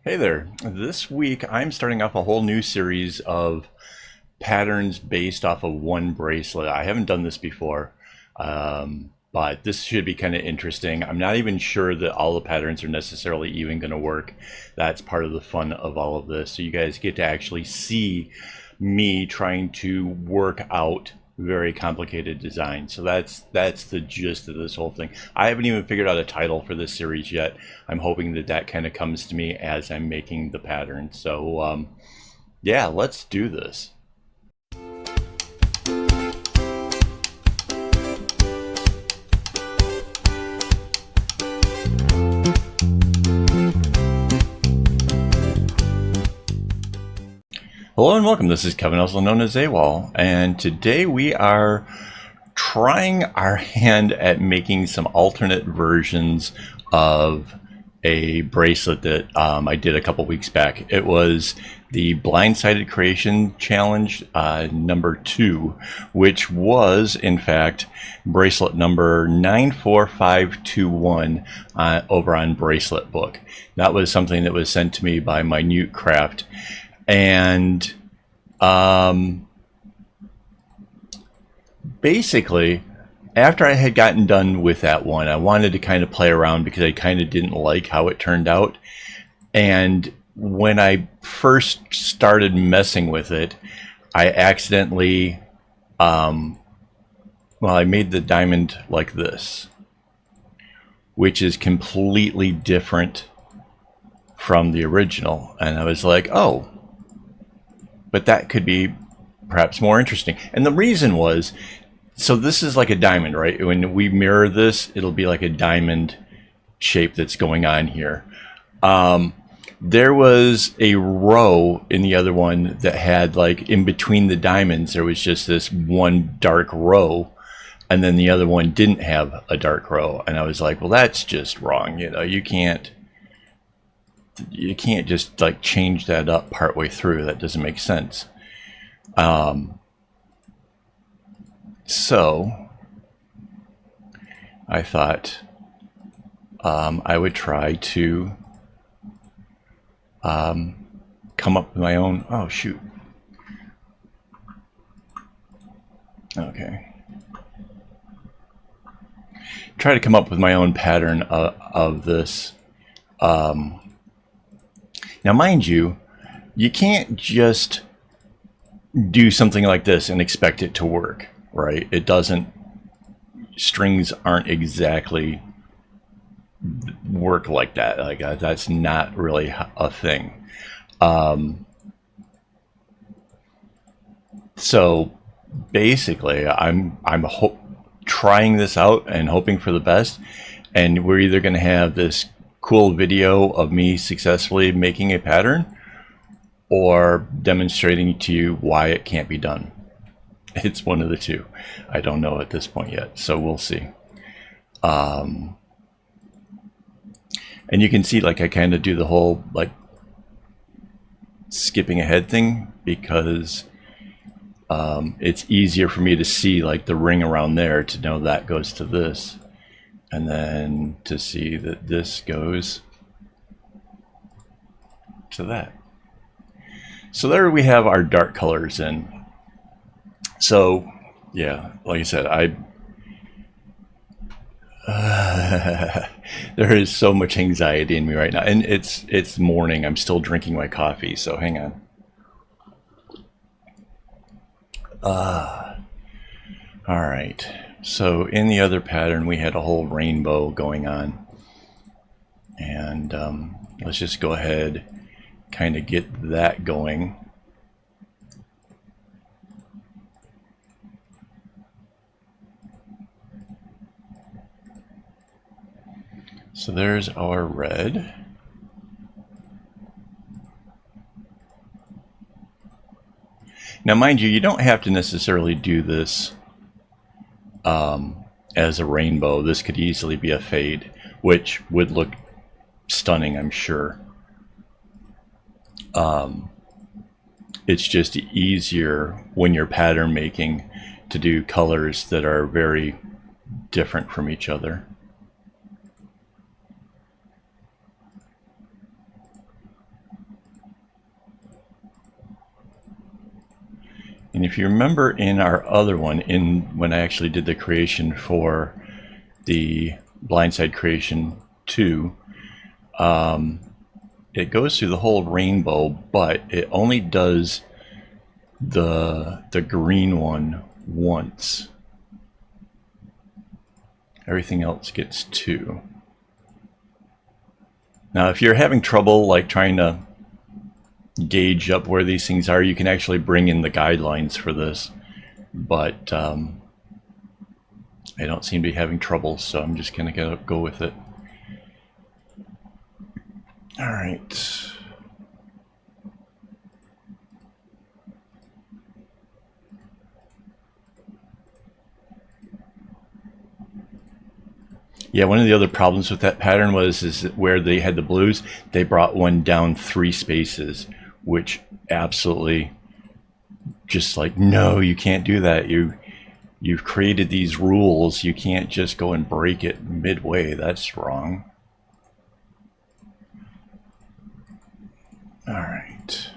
Hey there. This week I'm starting off a whole new series of patterns based off of one bracelet. I haven't done this before, but this should be kind of interesting. I'm not even sure that all the patterns are necessarily even going to work. That's part of the fun of all of this. So you guys get to actually see me trying to work out very complicated design. So that's the gist of this whole thing. I haven't even figured out a title for this series yet. I'm hoping that that kind of comes to me as I'm making the pattern. So yeah, let's do this. Hello and welcome. This is Kevin, also known as AWOL, and today we are trying our hand at making some alternate versions of a bracelet that I did a couple weeks back. It was the Blindsided Creation Challenge number 2, which was in fact bracelet number 94521 over on Bracelet Book. That was something that was sent to me by Minute Craft. And basically, after I had gotten done with that one, I wanted to kind of play around because I kind of didn't like how it turned out. And when I first started messing with it, I accidentally, well, I made the diamond like this, which is completely different from the original. And I was like, oh, but that could be perhaps more interesting. And the reason was, so this is like a diamond, right? When we mirror this, it'll be like a diamond shape that's going on here. There was a row in the other one that had, like, in between the diamonds, there was just this one dark row, and then the other one didn't have a dark row. And I was like, well, that's just wrong. You know, you can't just like change that up partway through. That doesn't make sense. So I thought I would try to come up with my own. Oh shoot. Okay. Try to come up with my own pattern of this. Now, mind you, you can't just do something like this and expect it to work, right? It doesn't. Strings aren't exactly work like that. Like that's not really a thing. So basically, I'm trying this out and hoping for the best, and we're either going to have this cool video of me successfully making a pattern or demonstrating to you why it can't be done. It's one of the two. I don't know at this point yet, so we'll see. And you can see, like, I kind of do the whole like skipping ahead thing because it's easier for me to see like the ring around there to know that goes to this, and then to see that this goes to that. So there we have our dark colors in. So yeah, like I said, there is so much anxiety in me right now, and it's morning. I'm still drinking my coffee, so hang on. All right. So in the other pattern, we had a whole rainbow going on, and let's just go ahead, kind of get that going. So there's our red. Now, mind you, you don't have to necessarily do this as a rainbow. This could easily be a fade, which would look stunning, I'm sure. It's just easier when you're pattern making to do colors that are very different from each other. And if you remember in our other one, when I actually did the creation for the Blindsided Creation 2, it goes through the whole rainbow, but it only does the green one once. Everything else gets 2. Now, if you're having trouble like trying to gauge up where these things are, you can actually bring in the guidelines for this, but I don't seem to be having trouble, so I'm just gonna go with it. All right. Yeah, one of the other problems with that pattern is that where they had the blues, they brought one down 3 spaces, which absolutely just like, no, you can't do that. You've created these rules. You can't just go and break it midway. That's wrong. All right.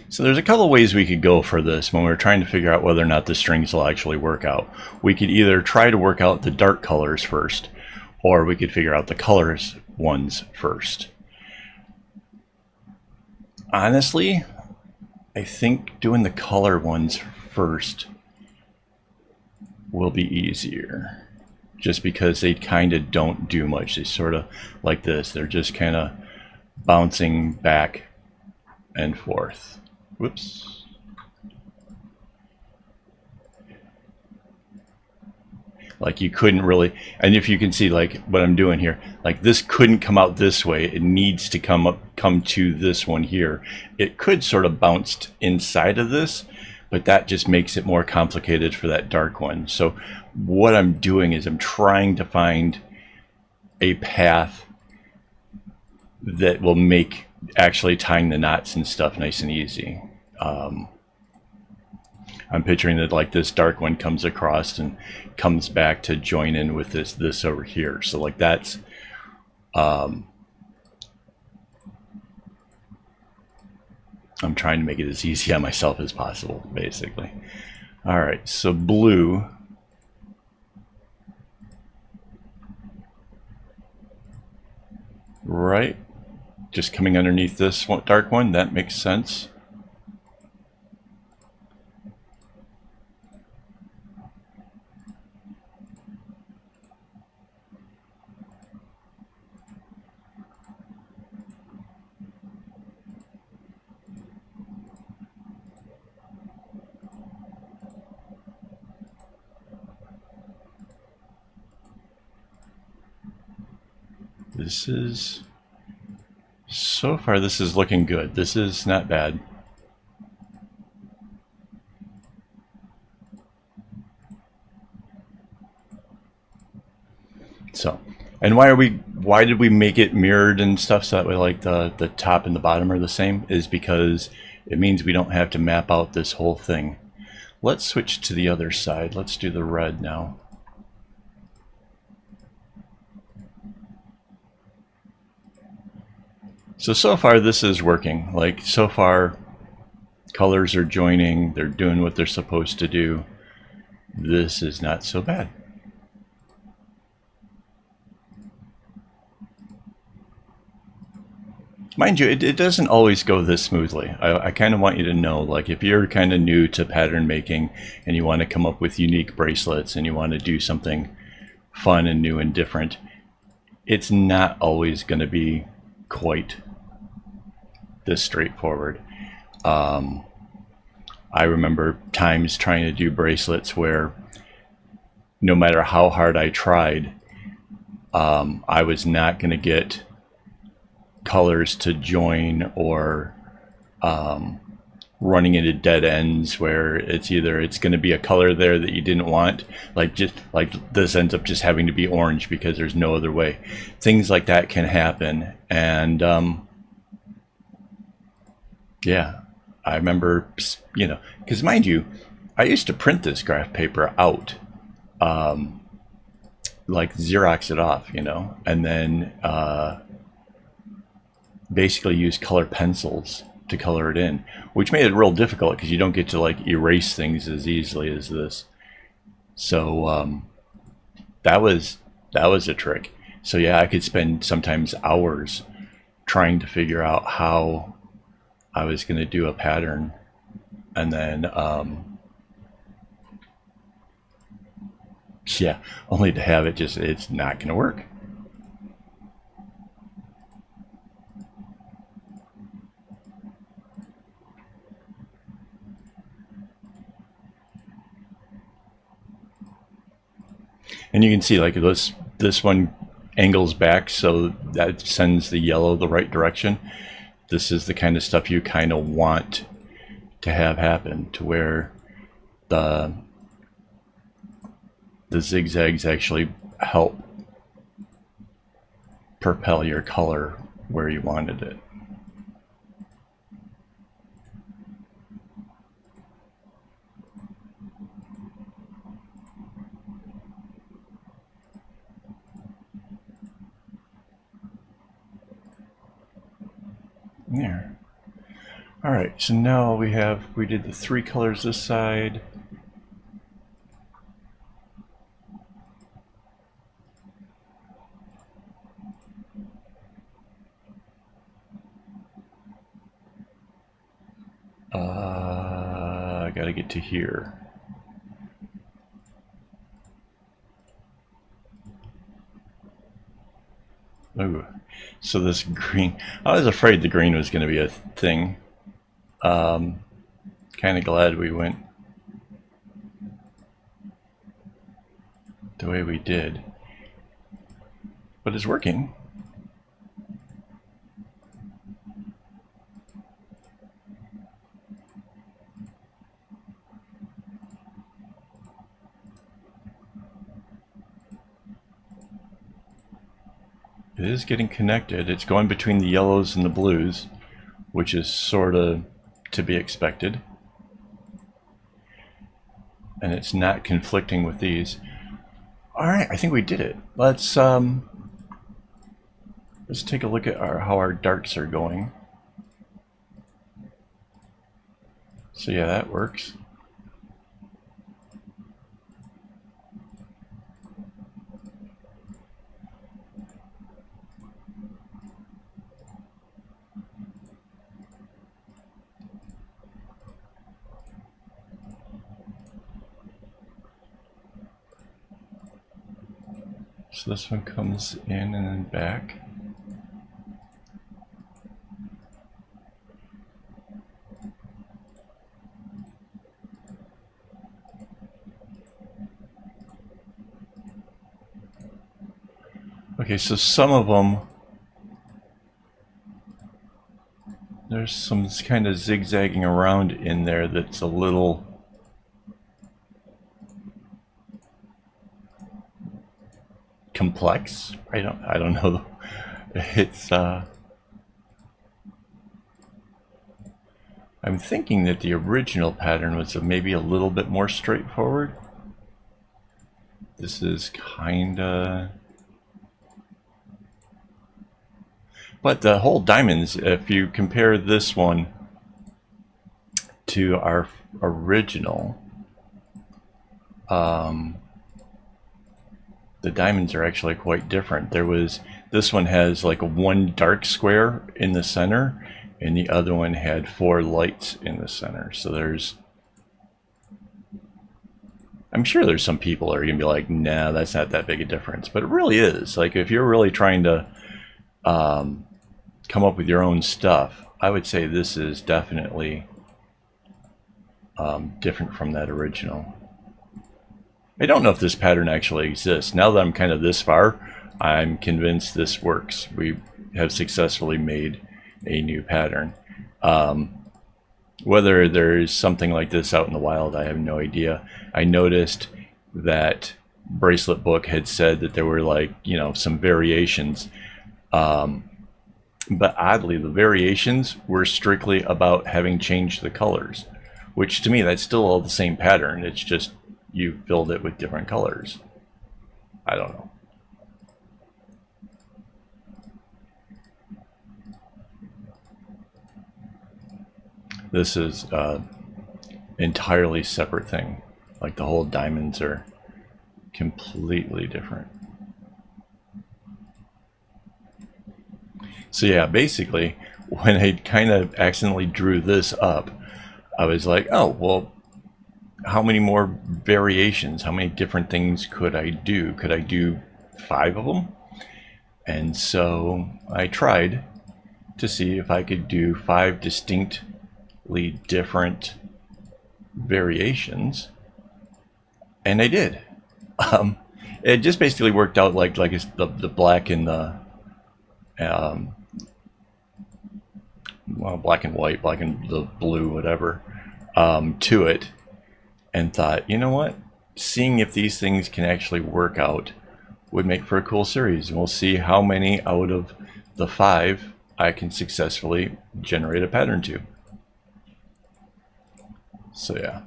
So there's a couple ways we could go for this when we're trying to figure out whether or not the strings will actually work out. We could either try to work out the dark colors first, or we could figure out the colors ones first. Honestly, I think doing the color ones first will be easier, just because they kind of don't do much. They sort of like this. They're just kind of bouncing back and forth. Whoops. Like you couldn't really, and if you can see like what I'm doing here, like this couldn't come out this way. It needs to come to this one here. It could sort of bounce inside of this, but that just makes it more complicated for that dark one. So what I'm doing is I'm trying to find a path that will make actually tying the knots and stuff nice and easy. I'm picturing that like this dark one comes across and comes back to join in with this over here. So like that's I'm trying to make it as easy on myself as possible, basically. All right, so blue. Right, just coming underneath this dark one, that makes sense. This is, so far this is looking good. This is not bad. So, and why did we make it mirrored and stuff so that way like the top and the bottom are the same, is because it means we don't have to map out this whole thing. Let's switch to the other side. Let's do the red now. So far this is working. Like so far colors are joining, they're doing what they're supposed to do. This is not so bad. Mind you, it doesn't always go this smoothly. I kind of want you to know, like if you're kind of new to pattern making and you want to come up with unique bracelets and you want to do something fun and new and different, it's not always going to be quite this straightforward. I remember times trying to do bracelets where no matter how hard I tried, I was not going to get colors to join, or running into dead ends where it's going to be a color there that you didn't want, like just like this ends up just having to be orange because there's no other way. Things like that can happen, and yeah, I remember, you know, because mind you, I used to print this graph paper out, like Xerox it off, you know, and then basically use color pencils to color it in, which made it real difficult because you don't get to like erase things as easily as this. So that was a trick. So yeah, I could spend sometimes hours trying to figure out how I was going to do a pattern, and then yeah, only to have it just, it's not going to work. And you can see like this one angles back, so that sends the yellow the right direction. This is the kind of stuff you kind of want to have happen, to where the zigzags actually help propel your color where you wanted it. There. All right, so now we did the 3 colors this side. I gotta get to here. Ooh, so this green, I was afraid the green was going to be a thing. Kind of glad we went the way we did, but it's working. It is getting connected. It's going between the yellows and the blues, which is sort of to be expected. And it's not conflicting with these. All right, I think we did it. Let's take a look at how our darks are going. So yeah, that works. So this one comes in and then back. Okay, so some of them, there's some kind of zigzagging around in there that's a little complex. I don't know. It's I'm thinking that the original pattern was maybe a little bit more straightforward. This is kinda, but the whole diamonds, if you compare this one to our original, the diamonds are actually quite different. This one has like one dark square in the center, and the other one had 4 lights in the center. So I'm sure there's some people that are gonna be like, nah, that's not that big a difference, but it really is. Like, if you're really trying to come up with your own stuff, I would say this is definitely different from that original. I don't know if this pattern actually exists. Now that I'm kind of this far, I'm convinced this works. We have successfully made a new pattern. Whether there's something like this out in the wild, I have no idea. I noticed that Bracelet Book had said that there were, like, you know, some variations. But oddly, the variations were strictly about having changed the colors, which to me, that's still all the same pattern. It's just you filled it with different colors. I don't know. This is entirely separate thing. Like the whole diamonds are completely different. So yeah, basically, when I kind of accidentally drew this up, I was like, oh, well, how many more variations, how many different things could I do? Could I do 5 of them? And so I tried to see if I could do 5 distinctly different variations, and I did. It just basically worked out like it's the black and the well, black and white, black and the blue, whatever, to it, and thought, you know what, seeing if these things can actually work out would make for a cool series, and we'll see how many out of the 5 I can successfully generate a pattern to. So yeah,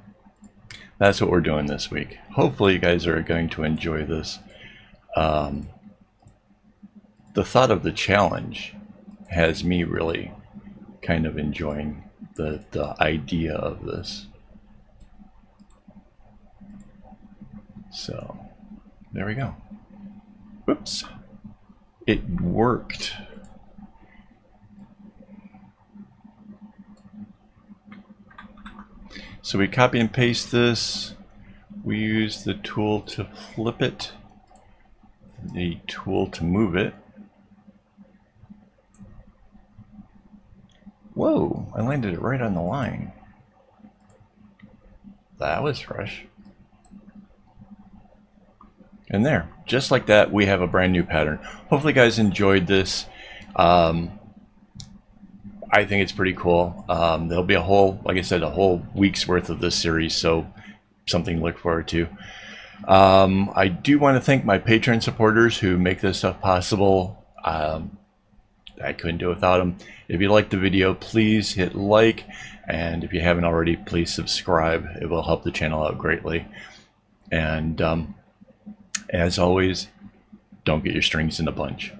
that's what we're doing this week. Hopefully you guys are going to enjoy this. The thought of the challenge has me really kind of enjoying the idea of this. So there we go. Whoops. It worked. So we copy and paste this. We use the tool to flip it, the tool to move it. Whoa, I landed it right on the line. That was fresh. And there, just like that, we have a brand new pattern. Hopefully you guys enjoyed this. I think it's pretty cool. There'll be a whole, like I said, a whole week's worth of this series, so something to look forward to. I do want to thank my Patreon supporters who make this stuff possible. I couldn't do it without them. If you liked the video, please hit like, and if you haven't already, please subscribe. It will help the channel out greatly. And as always, don't get your strings in a bunch.